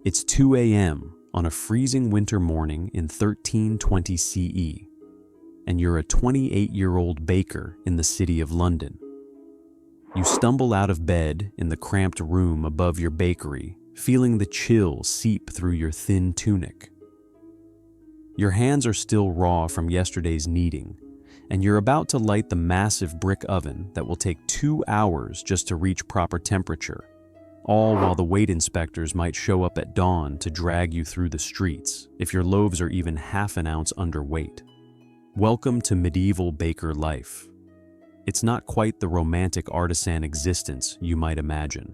It's 2 a.m. on a freezing winter morning in 1320 CE, and you're a 28-year-old baker in the city of London. You stumble out of bed in the cramped room above your bakery, feeling the chill seep through your thin tunic. Your hands are still raw from yesterday's kneading, and you're about to light the massive brick oven that will take 2 hours just to reach proper temperature, all while the weight inspectors might show up at dawn to drag you through the streets if your loaves are even half an ounce underweight. Welcome to medieval baker life. It's not quite the romantic artisan existence you might imagine.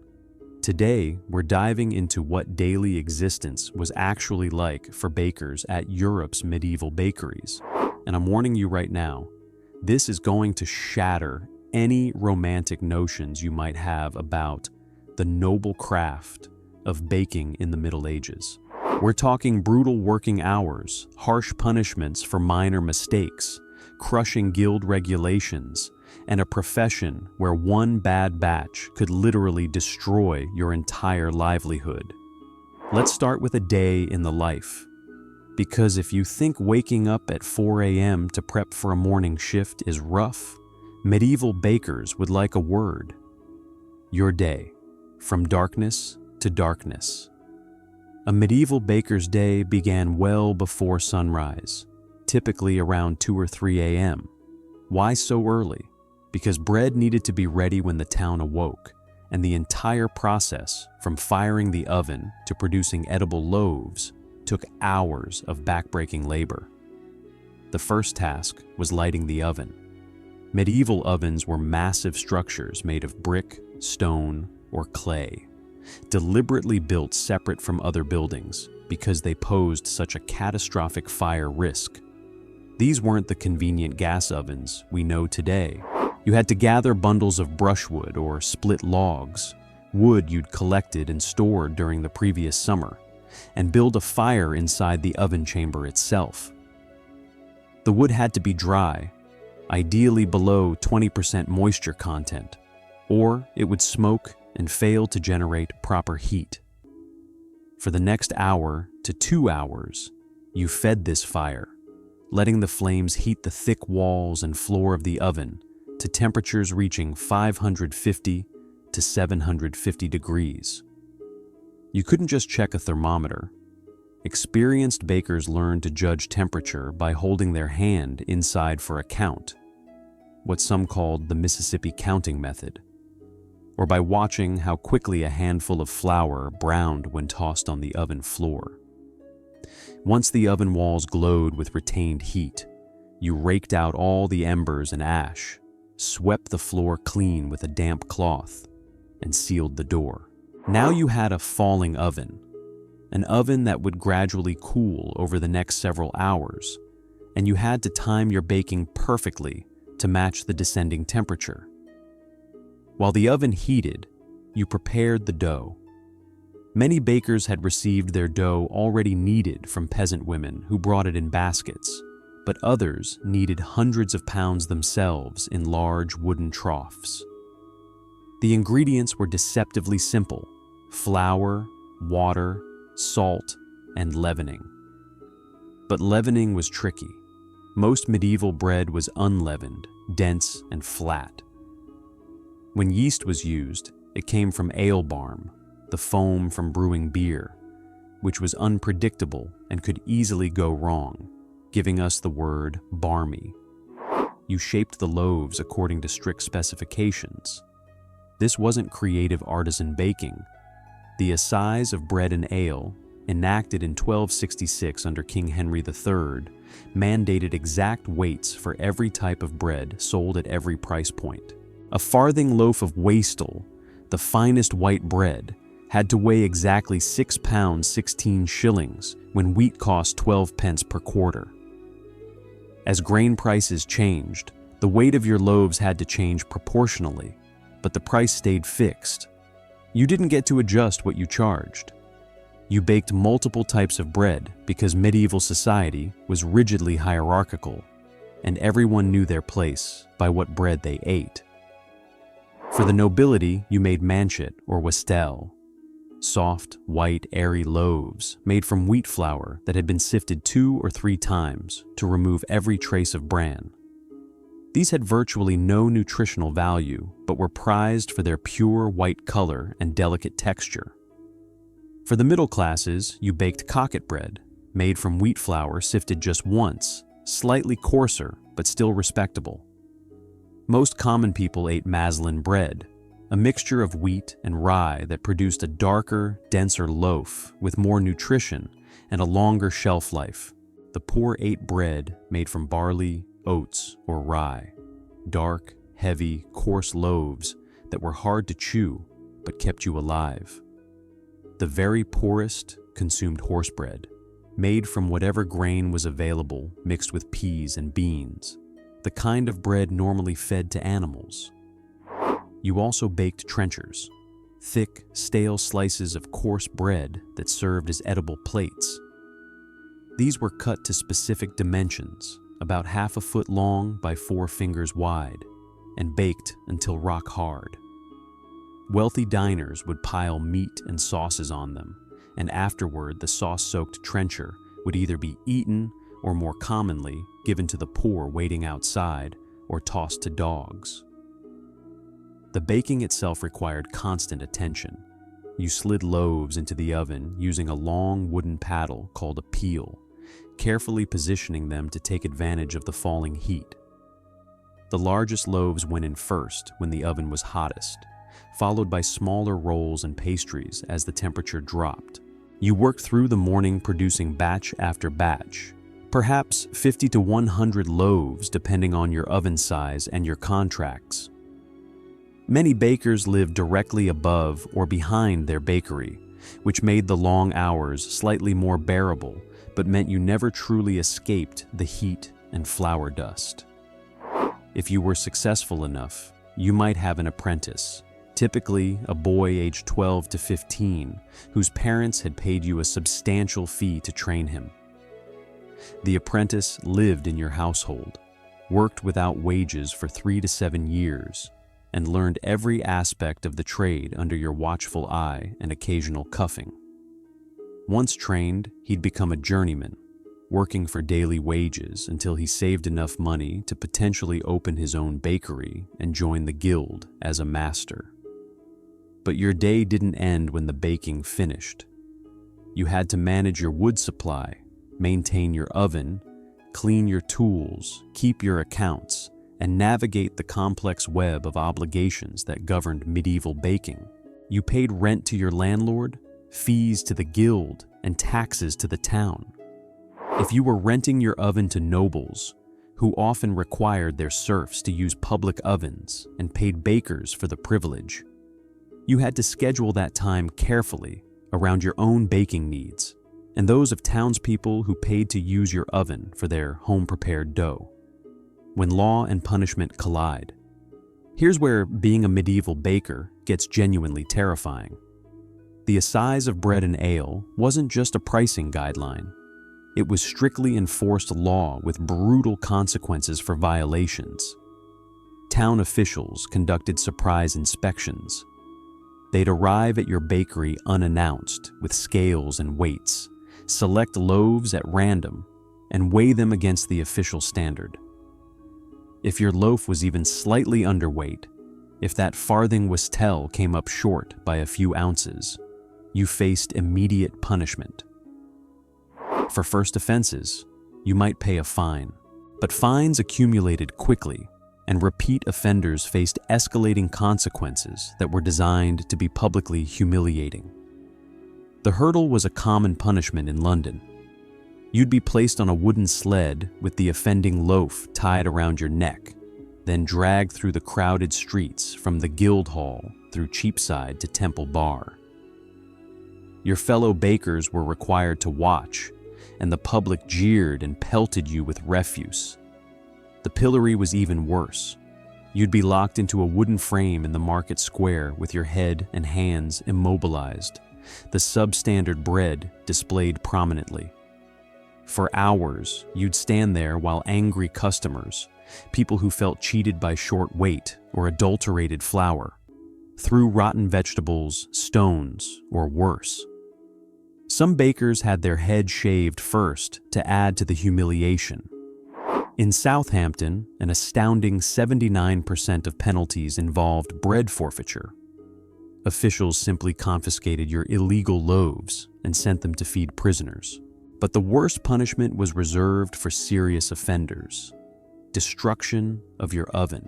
Today, we're diving into what daily existence was actually like for bakers at Europe's medieval bakeries. And I'm warning you right now, this is going to shatter any romantic notions you might have about the noble craft of baking in the Middle Ages. We're talking brutal working hours, harsh punishments for minor mistakes, crushing guild regulations, and a profession where one bad batch could literally destroy your entire livelihood. Let's start with a day in the life. Because if you think waking up at 4 a.m. to prep for a morning shift is rough, medieval bakers would like a word. Your day, from darkness to darkness. A medieval baker's day began well before sunrise, typically around 2 or 3 a.m. Why so early? Because bread needed to be ready when the town awoke, and the entire process, from firing the oven to producing edible loaves, took hours of backbreaking labor. The first task was lighting the oven. Medieval ovens were massive structures made of brick, stone, or clay, deliberately built separate from other buildings because they posed such a catastrophic fire risk. These weren't the convenient gas ovens we know today. You had to gather bundles of brushwood or split logs, wood you'd collected and stored during the previous summer, and build a fire inside the oven chamber itself. The wood had to be dry, ideally below 20% moisture content, or it would smoke and fail to generate proper heat. For the next hour to 2 hours, you fed this fire, letting the flames heat the thick walls and floor of the oven to temperatures reaching 550 to 750 degrees. You couldn't just check a thermometer. Experienced bakers learned to judge temperature by holding their hand inside for a count, what some called the Mississippi counting method, or by watching how quickly a handful of flour browned when tossed on the oven floor. Once the oven walls glowed with retained heat, you raked out all the embers and ash, swept the floor clean with a damp cloth, and sealed the door. Now you had a falling oven, an oven that would gradually cool over the next several hours, and you had to time your baking perfectly to match the descending temperature. While the oven heated, you prepared the dough. Many bakers had received their dough already kneaded from peasant women who brought it in baskets, but others kneaded hundreds of pounds themselves in large wooden troughs. The ingredients were deceptively simple: flour, water, salt, and leavening. But leavening was tricky. Most medieval bread was unleavened, dense, and flat. When yeast was used, it came from ale barm, the foam from brewing beer, which was unpredictable and could easily go wrong, giving us the word barmy. You shaped the loaves according to strict specifications. This wasn't creative artisan baking. The Assize of bread and ale, enacted in 1266 under King Henry III, mandated exact weights for every type of bread sold at every price point. A farthing loaf of wastel, the finest white bread, had to weigh exactly 6 pounds 16 shillings when wheat cost 12 pence per quarter. As grain prices changed, the weight of your loaves had to change proportionally, but the price stayed fixed. You didn't get to adjust what you charged. You baked multiple types of bread because medieval society was rigidly hierarchical, and everyone knew their place by what bread they ate. For the nobility, you made manchet or wastel, soft, white, airy loaves made from wheat flour that had been sifted 2 or 3 times to remove every trace of bran. These had virtually no nutritional value, but were prized for their pure white color and delicate texture. For the middle classes, you baked cocket bread, made from wheat flour sifted just once, slightly coarser but still respectable. Most common people ate maslin bread, a mixture of wheat and rye that produced a darker, denser loaf with more nutrition and a longer shelf life. The poor ate bread made from barley, oats, or rye, dark, heavy, coarse loaves that were hard to chew but kept you alive. The very poorest consumed horse bread, made from whatever grain was available mixed with peas and beans, the kind of bread normally fed to animals. You also baked trenchers, thick, stale slices of coarse bread that served as edible plates. These were cut to specific dimensions, about 1/2 foot long by 4 fingers wide, and baked until rock hard. Wealthy diners would pile meat and sauces on them, and afterward the sauce-soaked trencher would either be eaten or, more commonly, given to the poor waiting outside or tossed to dogs. The baking itself required constant attention. You slid loaves into the oven using a long wooden paddle called a peel, carefully positioning them to take advantage of the falling heat. The largest loaves went in first when the oven was hottest, followed by smaller rolls and pastries as the temperature dropped. You worked through the morning producing batch after batch, perhaps 50 to 100 loaves depending on your oven size and your contracts. Many bakers lived directly above or behind their bakery, which made the long hours slightly more bearable, but meant you never truly escaped the heat and flour dust. If you were successful enough, you might have an apprentice, typically a boy aged 12 to 15, whose parents had paid you a substantial fee to train him. The apprentice lived in your household, worked without wages for 3 to 7 years, and learned every aspect of the trade under your watchful eye and occasional cuffing. Once trained, he'd become a journeyman, working for daily wages until he saved enough money to potentially open his own bakery and join the guild as a master. But your day didn't end when the baking finished. You had to manage your wood supply, maintain your oven, clean your tools, keep your accounts, and navigate the complex web of obligations that governed medieval baking. You paid rent to your landlord, fees to the guild, and taxes to the town. If you were renting your oven to nobles, who often required their serfs to use public ovens and paid bakers for the privilege, you had to schedule that time carefully around your own baking needs and those of townspeople who paid to use your oven for their home-prepared dough. When law and punishment collide, here's where being a medieval baker gets genuinely terrifying. The Assize of bread and ale wasn't just a pricing guideline. It was strictly enforced law with brutal consequences for violations. Town officials conducted surprise inspections. They'd arrive at your bakery unannounced with scales and weights, select loaves at random, and weigh them against the official standard. If your loaf was even slightly underweight, if that farthing wastel came up short by a few ounces, you faced immediate punishment. For first offenses, you might pay a fine, but fines accumulated quickly, and repeat offenders faced escalating consequences that were designed to be publicly humiliating. The hurdle was a common punishment in London. You'd be placed on a wooden sled with the offending loaf tied around your neck, then dragged through the crowded streets from the Guildhall through Cheapside to Temple Bar. Your fellow bakers were required to watch, and the public jeered and pelted you with refuse. The pillory was even worse. You'd be locked into a wooden frame in the market square with your head and hands immobilized, the substandard bread displayed prominently. For hours, you'd stand there while angry customers, people who felt cheated by short weight or adulterated flour, threw rotten vegetables, stones, or worse. Some bakers had their head shaved first to add to the humiliation. In Southampton, an astounding 79% of penalties involved bread forfeiture. Officials simply confiscated your illegal loaves and sent them to feed prisoners. But the worst punishment was reserved for serious offenders: destruction of your oven.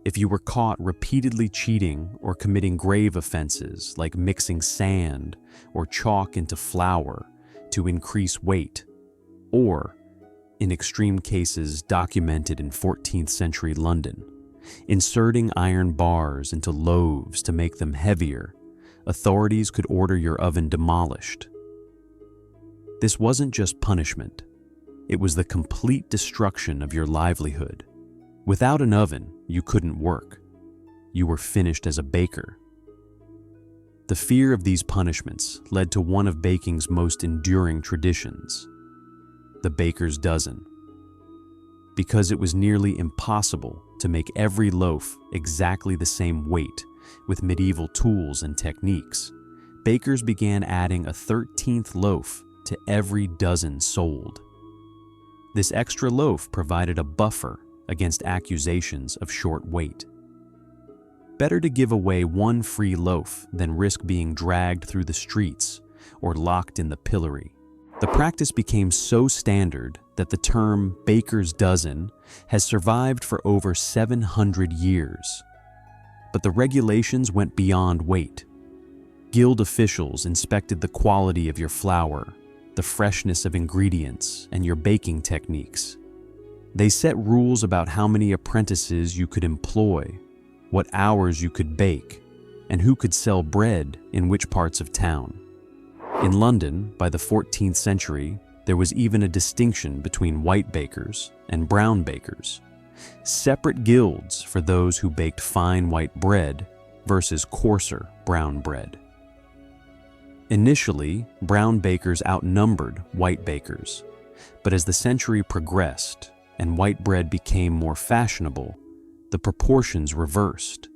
If you were caught repeatedly cheating or committing grave offenses like mixing sand or chalk into flour to increase weight, or, in extreme cases documented in 14th century London, inserting iron bars into loaves to make them heavier, authorities could order your oven demolished. This wasn't just punishment. It was the complete destruction of your livelihood. Without an oven, you couldn't work. You were finished as a baker. The fear of these punishments led to one of baking's most enduring traditions, the baker's dozen. Because it was nearly impossible to make every loaf exactly the same weight with medieval tools and techniques, bakers began adding a 13th loaf to every dozen sold. This extra loaf provided a buffer against accusations of short weight. Better to give away one free loaf than risk being dragged through the streets or locked in the pillory. The practice became so standard that the term baker's dozen has survived for over 700 years. But the regulations went beyond weight. Guild officials inspected the quality of your flour, the freshness of ingredients, and your baking techniques. They set rules about how many apprentices you could employ, what hours you could bake, and who could sell bread in which parts of town. In London, by the 14th century, there was even a distinction between white bakers and brown bakers, separate guilds for those who baked fine white bread versus coarser brown bread. Initially, brown bakers outnumbered white bakers, but as the century progressed and white bread became more fashionable, the proportions reversed.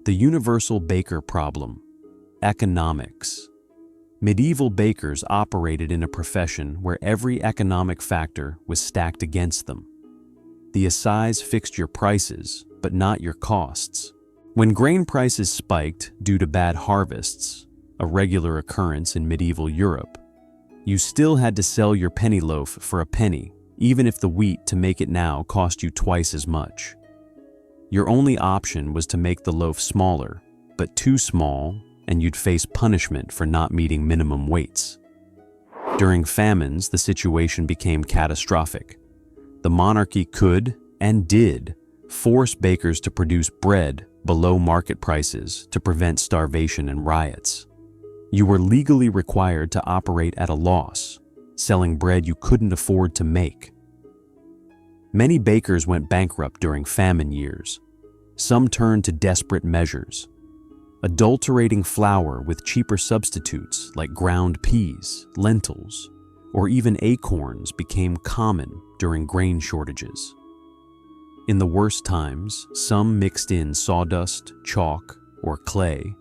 The universal baker problem: economics. Medieval bakers operated in a profession where every economic factor was stacked against them. The Assize fixed your prices, but not your costs. When grain prices spiked due to bad harvests, a regular occurrence in medieval Europe, you still had to sell your penny loaf for a penny, even if the wheat to make it now cost you twice as much. Your only option was to make the loaf smaller, but too small, and you'd face punishment for not meeting minimum weights. During famines, the situation became catastrophic. The monarchy could, and did, force bakers to produce bread below market prices to prevent starvation and riots. You were legally required to operate at a loss, selling bread you couldn't afford to make. Many bakers went bankrupt during famine years. Some turned to desperate measures. Adulterating flour with cheaper substitutes like ground peas, lentils, or even acorns became common during grain shortages. In the worst times, some mixed in sawdust, chalk, or clay,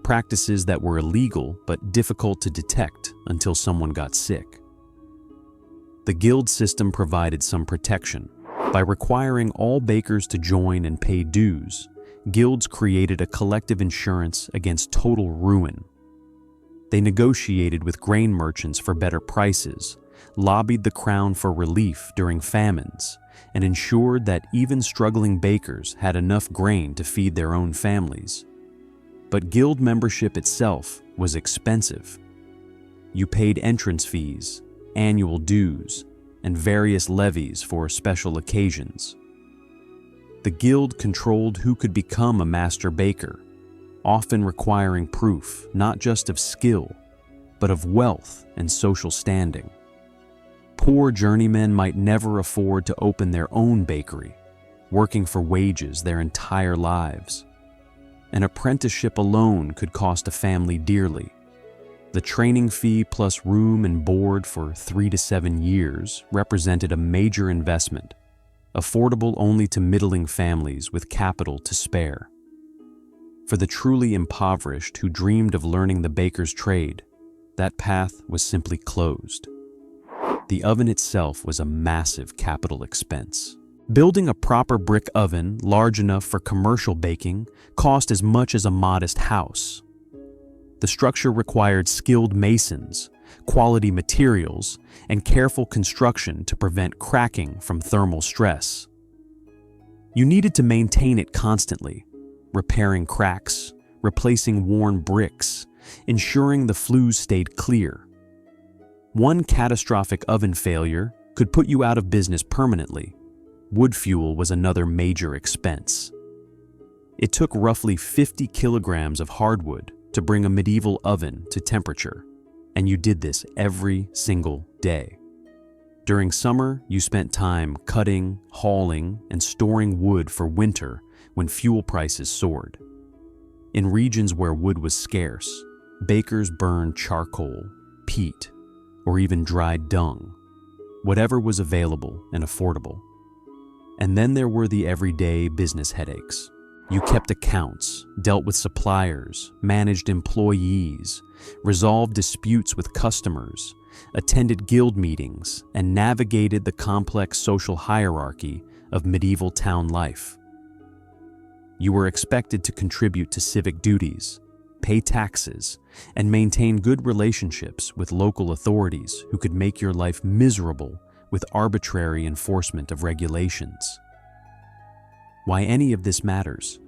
practices that were illegal but difficult to detect until someone got sick. The guild system provided some protection. By requiring all bakers to join and pay dues, guilds created a collective insurance against total ruin. They negotiated with grain merchants for better prices, lobbied the crown for relief during famines, and ensured that even struggling bakers had enough grain to feed their own families. But guild membership itself was expensive. You paid entrance fees, annual dues, and various levies for special occasions. The guild controlled who could become a master baker, often requiring proof not just of skill, but of wealth and social standing. Poor journeymen might never afford to open their own bakery, working for wages their entire lives. An apprenticeship alone could cost a family dearly. The training fee plus room and board for 3 to 7 years represented a major investment, affordable only to middling families with capital to spare. For the truly impoverished who dreamed of learning the baker's trade, that path was simply closed. The oven itself was a massive capital expense. Building a proper brick oven large enough for commercial baking cost as much as a modest house. The structure required skilled masons, quality materials, and careful construction to prevent cracking from thermal stress. You needed to maintain it constantly, repairing cracks, replacing worn bricks, ensuring the flues stayed clear. One catastrophic oven failure could put you out of business permanently. Wood fuel was another major expense. It took roughly 50 kilograms of hardwood to bring a medieval oven to temperature, and you did this every single day. During summer, you spent time cutting, hauling, and storing wood for winter when fuel prices soared. In regions where wood was scarce, bakers burned charcoal, peat, or even dried dung, whatever was available and affordable. And then there were the everyday business headaches. You kept accounts, dealt with suppliers, managed employees, resolved disputes with customers, attended guild meetings, and navigated the complex social hierarchy of medieval town life. You were expected to contribute to civic duties, pay taxes, and maintain good relationships with local authorities who could make your life miserable with arbitrary enforcement of regulations. Why any of this matters?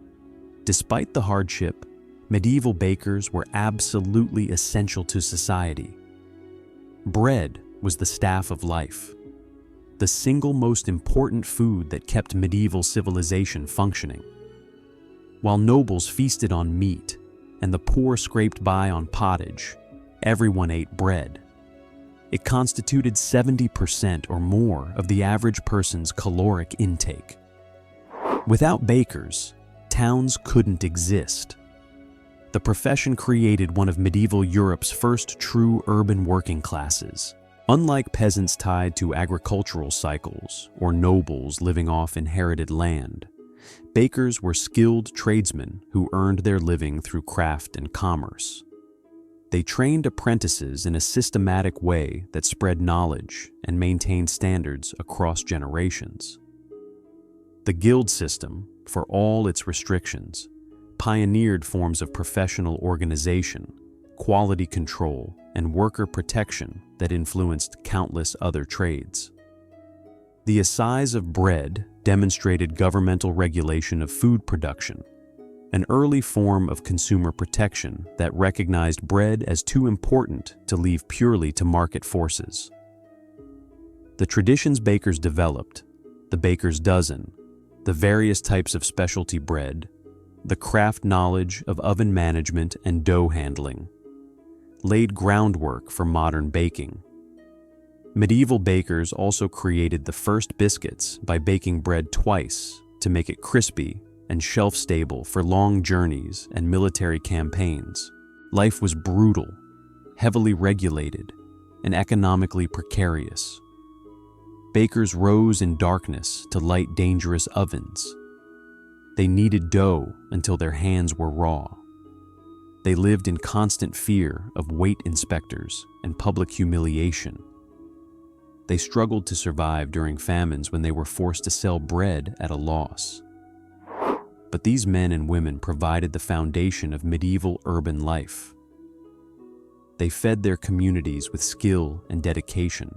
Despite the hardship, medieval bakers were absolutely essential to society. Bread was the staff of life, the single most important food that kept medieval civilization functioning. While nobles feasted on meat and the poor scraped by on pottage, everyone ate bread. It constituted 70% or more of the average person's caloric intake. Without bakers, towns couldn't exist. The profession created one of medieval Europe's first true urban working classes. Unlike peasants tied to agricultural cycles or nobles living off inherited land, bakers were skilled tradesmen who earned their living through craft and commerce. They trained apprentices in a systematic way that spread knowledge and maintained standards across generations. The guild system, for all its restrictions, pioneered forms of professional organization, quality control, and worker protection that influenced countless other trades. The Assize of bread demonstrated governmental regulation of food production, an early form of consumer protection that recognized bread as too important to leave purely to market forces. The traditions bakers developed, the baker's dozen, the various types of specialty bread, the craft knowledge of oven management and dough handling, laid groundwork for modern baking. Medieval bakers also created the first biscuits by baking bread twice to make it crispy and shelf-stable for long journeys and military campaigns. Life was brutal, heavily regulated, and economically precarious. Bakers rose in darkness to light dangerous ovens. They kneaded dough until their hands were raw. They lived in constant fear of weight inspectors and public humiliation. They struggled to survive during famines when they were forced to sell bread at a loss. But these men and women provided the foundation of medieval urban life. They fed their communities with skill and dedication,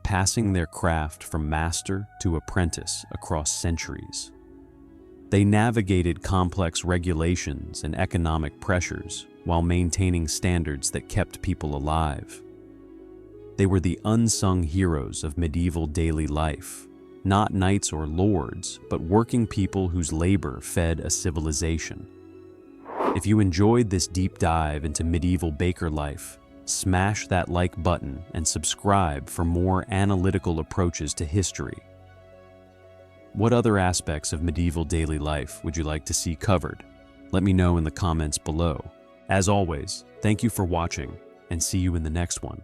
passing their craft from master to apprentice across centuries. They navigated complex regulations and economic pressures while maintaining standards that kept people alive. They were the unsung heroes of medieval daily life, not knights or lords, but working people whose labor fed a civilization. If you enjoyed this deep dive into medieval baker life, smash that like button and subscribe for more analytical approaches to history. What other aspects of medieval daily life would you like to see covered? Let me know in the comments below. As always, thank you for watching, and see you in the next one.